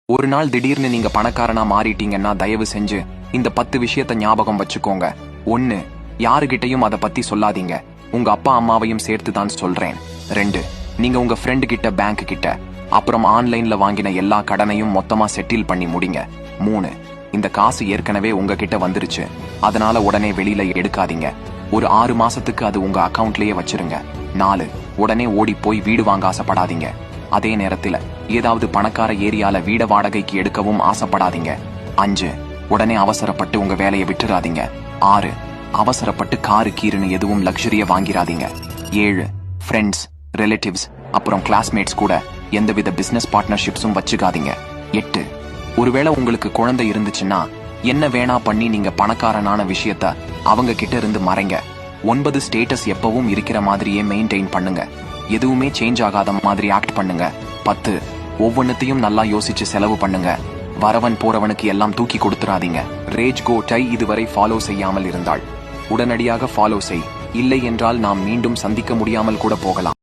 ஒரு நாள் திடீர்னு நீங்க பணக்காரனா மாறிட்டீங்கன்னா தயவு செஞ்சு இந்த 10 விஷயத்த ஞாபகம் வச்சுக்கோங்க. 1. யாருகிட்டையும் அதை பத்தி சொல்லாதீங்க. உங்க அப்பா அம்மாவையும் சேர்த்து தான் சொல்றேன். 2. நீங்க உங்க ஃப்ரெண்டு கிட்ட, பேங்க் கிட்ட, அப்புறம் ஆன்லைன்ல வாங்கின எல்லா கடனையும் மொத்தமா செட்டில் பண்ணி முடிங்க. 3. இந்த காசு ஏற்கனவே உங்ககிட்ட வந்துருச்சு, அதனால உடனே வெளியில எடுக்காதீங்க. ஒரு 6 மாசத்துக்கு அது உங்க அக்கவுண்ட்லயே வச்சிருங்க. 4. உடனே ஓடி போய் வீடு வாங்க ஆசைப்படாதீங்க. அதே நேரத்துல ஏதாவது பணக்கார ஏரியால வீட வாடகைக்கு எடுக்கவும் ஆசைப்படாதீங்க. 5. உடனே அவசரப்பட்டு உங்க வேலையை விட்டுறாதீங்க. 6. அவசரப்பட்டு காரு கீருன்னு எதுவும் லக்ஸரியா வாங்கிராதீங்க. 7. ஃப்ரெண்ட்ஸ், ரிலேட்டிவ்ஸ், அப்புறம் கிளாஸ்மேட்ஸ் கூட எந்தவித பிசினஸ் பார்ட்னர்ஷிப்ஸும் வச்சுக்காதீங்க. 8. ஒருவேளை உங்களுக்கு குழந்தை இருந்துச்சுன்னா என்ன வேணா பண்ணி நீங்க பணக்காரனான விஷயத்த அவங்க கிட்ட இருந்து மறைங்க. 9. ஸ்டேட்டஸ் எப்பவும் இருக்கிற மாதிரியே மெயின்டைன் பண்ணுங்க. எதுவுமே சேஞ்ச் ஆகாத மாதிரி ஆக்ட் பண்ணுங்க. 10. ஒவ்வொன்னத்தையும் நல்லா யோசிச்சு செலவு பண்ணுங்க. வரவன் போறவனுக்கு எல்லாம் தூக்கி கொடுத்துறாதீங்க. ரேஜ் கோட்டை இதுவரை ஃபாலோ செய்யாமல் இருந்தால் உடனடியாக ஃபாலோ செய். இல்லை என்றால் நாம் மீண்டும் சந்திக்க முடியாமல் கூட போகலாம்.